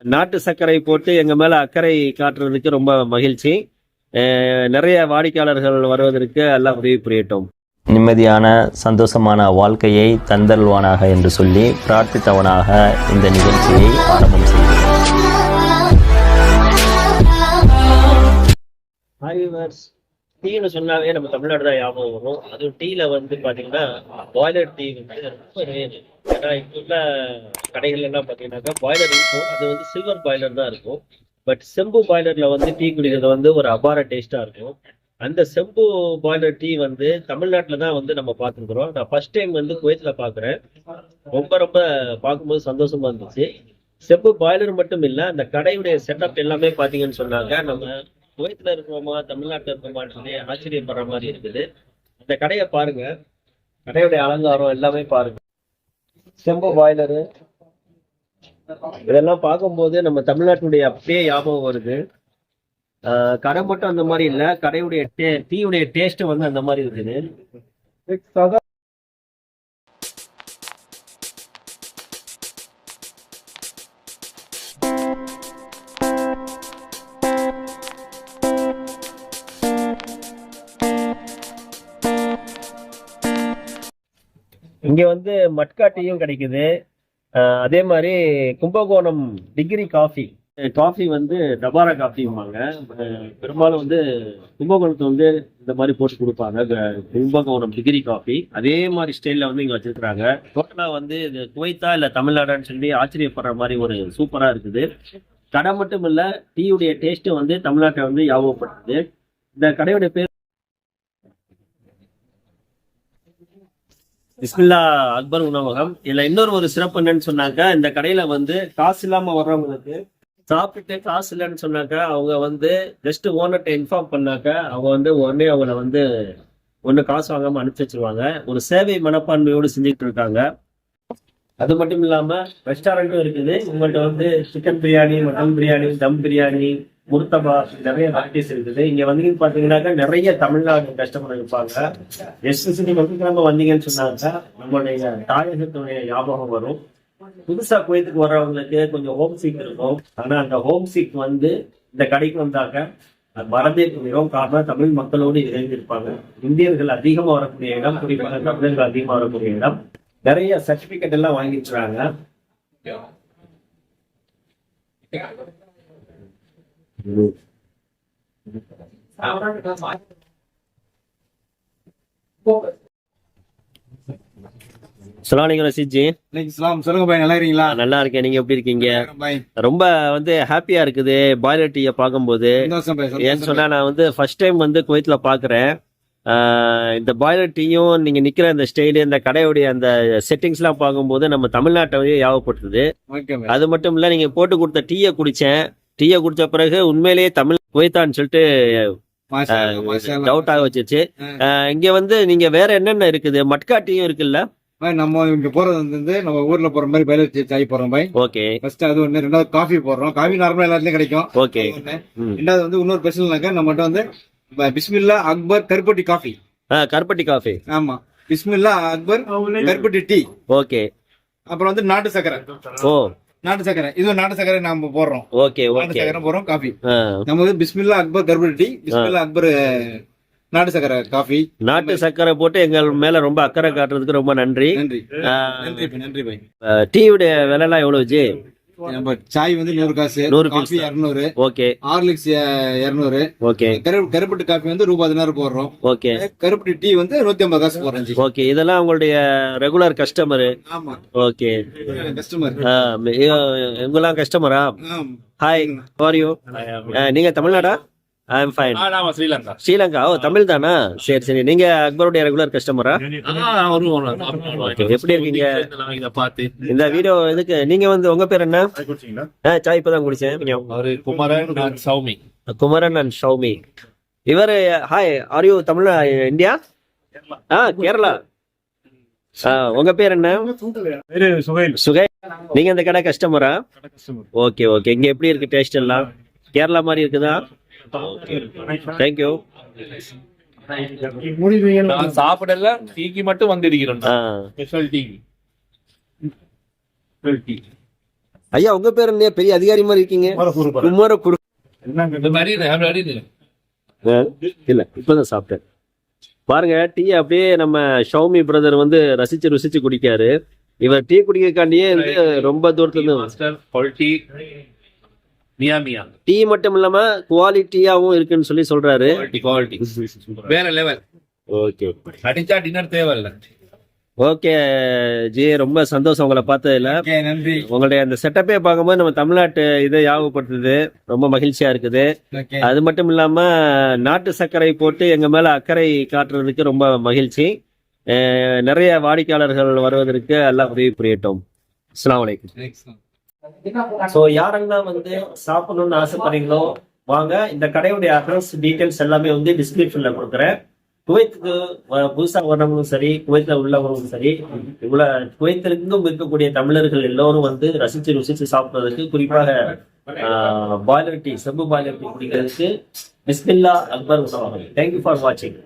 நாட்டு சர்க்கரை போட்டு எங்க மேல அக்கறை காட்டுறதுக்கு ரொம்ப மகிழ்ச்சி. நிறைய வாடிக்கையாளர்கள் வருவதற்கு எல்லாம் உதவி புரியட்டும். நிம்மதியான சந்தோஷமான வாழ்க்கையை தந்தல்வானாக என்று சொல்லி பிரார்த்தித்தவனாக இந்த நிகழ்ச்சியை ஆரம்பம் செய்கிறேன். டீன்னு சொன்னாவே நம்ம தமிழ்நாடு தான் ஞாபகம் வரும். அதுவும் டீல வந்து பாத்தீங்கன்னா பாய்லர் டீ வந்து ரொம்ப ரேரு. ஏன்னா இப்ப உள்ள கடைகள் எல்லாம் பாத்தீங்கன்னாக்கா பாய்லர் இருக்கும், அது வந்து சில்வர் பாய்லர் தான் இருக்கும். பட் செம்பு பாய்லர்ல வந்து டீ குடிக்கிறது வந்து ஒரு அபார டேஸ்டா இருக்கும். அந்த செம்பு பாய்லர் டீ வந்து தமிழ்நாட்டில் தான் வந்து நம்ம பார்த்துருக்குறோம். நான் ஃபர்ஸ்ட் டைம் வந்து குவைத்தில் பார்க்குறேன். ரொம்ப ரொம்ப பார்க்கும்போது சந்தோஷமா இருந்துச்சு. செம்பு பாய்லர் மட்டும் இல்லை, அந்த கடையுடைய செட்டப் எல்லாமே பார்த்தீங்கன்னு சொன்னாங்க நம்ம குவைத்தில் இருக்கிறோமா தமிழ்நாட்டில் இருக்கிறோமான்னு சொல்லி ஆச்சரியப்படுற மாதிரி இருக்குது. அந்த கடையை பாருங்க, கடையுடைய அலங்காரம் எல்லாமே பாருங்க. செம்பு பாய்லரு இதெல்லாம் பார்க்கும்போது நம்ம தமிழ்நாட்டினுடைய அப்படியே ஞாபகம் வருது. கடை மட்டும் அந்த மாதிரி இல்ல, கடையுடைய டீயுடைய டேஸ்ட் வந்து அந்த மாதிரி இருக்குது. இங்க வந்து மட்கா டீயும் கிடைக்குது. அதே மாதிரி கும்பகோணம் டிகிரி காஃபி வந்து டபாரா காஃபிம்பாங்க. பெரும்பாலும் வந்து கும்பகோணத்தை வந்து இந்த மாதிரி போட்டு கொடுப்பாங்க. கும்பகோணம் டிகிரி காஃபி அதே மாதிரி ஸ்டைல்ல வந்து இங்க வச்சிருக்கிறாங்க. டோட்டலா வந்து இது குவைத்தா இல்ல தமிழ்நாடுன்னு சொல்லி ஆச்சரியப்படுற மாதிரி ஒரு சூப்பரா இருக்குது. கடை மட்டும் இல்ல, டீயுடைய டேஸ்ட் வந்து தமிழ்நாட்டை வந்து ஞாபகப்படுத்துது. இந்த கடையுடைய பேர் பிஸ்மில்லா அக்பர் உணவகம். இதுல இன்னொரு சிறப்பு என்னன்னு சொன்னாக்க, இந்த கடையில வந்து காசு இல்லாம வர்றவங்களுக்கு சாப்பிட்டு காசு இல்லைன்னு சொன்னாக்க அவங்க வந்து ஜஸ்ட் ஓனர்கிட்ட இன்ஃபார்ம் பண்ணாக்க அவங்க வந்து உடனே அவங்கள வந்து ஒண்ணு காசு வாங்காம அனுப்பிச்சு வச்சிருவாங்க. ஒரு சேவை மனப்பான்மையோடு செஞ்சுட்டு இருக்காங்க. அது மட்டும் இல்லாம ரெஸ்டாரண்ட்டும் இருக்குது. உங்கள்கிட்ட வந்து சிக்கன் பிரியாணி, மட்டன் பிரியாணி, தம் பிரியாணி, முர்த்தபா நிறைய வெரைட்டிஸ் இருக்குது. இங்க வந்து பாத்தீங்கன்னாக்கா நிறைய தமிழ்நாடு கஸ்டமர் இருப்பாங்க. எஸ்பெஷலி வெள்ளிக்கிழமை வந்தீங்கன்னு சொன்னாங்க நம்மளுடைய தாயகத்துடைய ஞாபகம் வரும். புதுசா குவைத்துக்கு வர்றவங்களுக்கு கொஞ்சம் ஹோம் சீக் இருக்கும். ஆனா அந்த ஹோம் சீக் வந்து இந்த கடைக்கு வந்தாக்க அது மறந்தே போயிடும். காரணம் தமிழ் மக்களோடு இணைந்து இருப்பாங்க. இந்தியர்கள் அதிகமா வரக்கூடிய இடம், குறிப்பாக தமிழர்கள் அதிகமா வரக்கூடிய இடம். நிறைய சர்டிபிகேட் எல்லாம் வாங்கிடுறாங்க. சொல்லுங்க பாய், நல்லா இருக்கீங்களா? நல்லா இருக்கேன், நீங்க எப்படி இருக்கீங்க? ரொம்ப வந்து ஹாப்பியா இருக்குது பாய்லர் டீயை பார்க்கும்போது. ஏன்னு சொன்னா நான் வந்து ஃபர்ஸ்ட் டைம் வந்து குவைத்ல பாக்குறேன். இந்த பாய்லர் டீயும் நீங்க நிக்கிற இந்த ஸ்டைலு, இந்த கடையுடைய அந்த செட்டிங்ஸ் எல்லாம் பார்க்கும்போது நம்ம தமிழ்நாட்டை வந்து ஞாபகப்படுத்துது. அது மட்டும் இல்ல, நீங்க போட்டு கொடுத்த டீயை குடிச்சேன். டீயை குடிச்ச பிறகு உண்மையிலேயே தமிழ் குவைத்தான்னு சொல்லிட்டு டவுட் ஆக வச்சிருச்சு. இங்க வந்து நீங்க வேற என்னென்ன இருக்குது? மட்கா டீயும் இருக்குல்ல? நம்ம இங்க போறது வந்து நம்ம ஊர்ல போற மாதிரி பயில சாய் போறோம் பாய். ஓகே, ஃபர்ஸ்ட் அது ஒண்ணு. ரெண்டாவது காஃபி போடுறோம். காஃபி நார்மலா எல்லாத்துலயும் கிடைக்கும். ஓகே. ரெண்டாவது வந்து இன்னொரு ஸ்பெஷல்னாக்க நம்மகிட்ட வந்து பிஸ்மில்லா அக்பர் கருப்பட்டி காஃபி. கருப்பட்டி காஃபி. ஆமா, பிஸ்மில்லா அக்பர் கருப்பட்டி டீ. ஓகே. அப்புறம் வந்து நாட்டு சக்கரை. ஓ, நாட்டு சக்கரை. இது நாட்டு சக்கரை நாம போடுறோம். Okay okay. நாட்டு சக்கரை போடுறோம். காஃபி நம்ம வந்து பிஸ்மில்லா அக்பர் கருப்பட்டி டீ, பிஸ்மில்லா அக்பர் நாட்டு சக்கரை காஃபி. நாட்டு சக்கரை போட்டு எங்கள் மேல ரொம்ப அக்கறை காட்டுறதுக்கு ரொம்ப நன்றி. நன்றி நன்றி பாய். டீயுடைய விலை எல்லாம் எவ்வளவு ஜி? நம்ம சாய் வந்து 100 காசு, 100 காஃபி 200. ஓகே. ஹார்லிக்ஸ் 200. ஓகே. கருப்பட்டி காஃபி வந்து ரூபாய் 16 போடுறோம். ஓகே. கருப்பட்டி டீ வந்து 150 காசு போடுறோம். ஓகே. இதெல்லாம் உங்களுடைய ரெகுலர் கஸ்டமர்? ஆமா. Okay, customer. இவங்கெல்லாம் கஸ்டமரா? Hi, how are you? நீங்க தமிழ்நாடா? I am fine. Sri Lanka. Oh, Tamil தானா? சரி சரி. நீங்க அக்பருடைய ரெகுலர் கஸ்டமரா? எப்படி இருக்கீங்க? இந்த வீடியோ எதுக்கு? நீங்க வந்து உங்க பேர் என்ன? சாய் இப்பதான் குடிச்சேன். குமரன் அண்ட் ஷௌமி. இவர் hi, are you Tamil India? Kerala. உங்க பேர் என்ன? சுகைல். நீங்க இந்த கடை கஸ்டமரா? Okay okay. இங்க எப்படி இருக்கு டேஸ்ட் எல்லாம்? கேரளா மாதிரி இருக்குதா? தேங்க்யூ. நான் சாப்பிடல, டீக்கு மட்டும் வந்திருக்கிறேன். Special tea. ஐயா உங்க பேர் என்ன? பெரிய அதிகாரி மாதிரி இருக்கீங்க. குமார குரு. இல்ல இப்பதான் சாப்பிட்டேன். பாருங்க டீ அப்படியே நம்ம ஷவுமி பிரதர் வந்து ரசிச்சு ருசிச்சு குடிக்காரு. இவர் டீ குடிக்கிறதுக்காண்டியே வந்து ரொம்ப தூரத்துல இருந்து டீ மட்டும் இல்லாம குவாலிட்டியாவும் இருக்குன்னு சொல்லி சொல்றாரு. வேற லெவல். ஓகே அடிச்சா டின்னர் தேவையில்ல. ஓகே ஜி, ரொம்ப சந்தோஷம் உங்களை பார்த்ததுல. நன்றி. உங்களுடைய அந்த செட்டப்பே பார்க்கும்போது நம்ம தமிழ்நாட்டு இதை ஞாபகப்படுத்துது. ரொம்ப மகிழ்ச்சியா இருக்குது. அது மட்டும் இல்லாம நாட்டு சர்க்கரை போட்டு எங்க மேல அக்கறை காட்டுறதுக்கு ரொம்ப மகிழ்ச்சி. நிறைய வாடிக்கையாளர்கள் வருவதற்கு எல்லாம் உதவி புரியட்டும். அஸ்ஸலாமு அலைக்கும். ஸோ யாரெல்லாம் வந்து சாப்பிடணும்னு ஆசைப்படுறீங்களோ வாங்க. இந்த கடையுடைய அட்ரஸ் டீட்டெயில்ஸ் எல்லாமே வந்து டிஸ்கிரிப்ஷன்ல கொடுக்குறேன். குவைத்துக்கு புதுசாக வரவங்களும் சரி, குவைத்துல உள்ளவங்களும் சரி, இவ்வளவு குவைத்திலிருந்தும் இருக்கக்கூடிய தமிழர்கள் எல்லோரும் வந்து ரசிச்சு ருசிச்சு சாப்பிட்றதுக்கு, குறிப்பாக பாய்லர் டீ, செம்பு பாய்லர் டீ குடிக்கிறதுக்கு பிஸ்மில்லா அக்பர் உணவகம். தேங்க்யூ ஃபார் வாட்சிங்.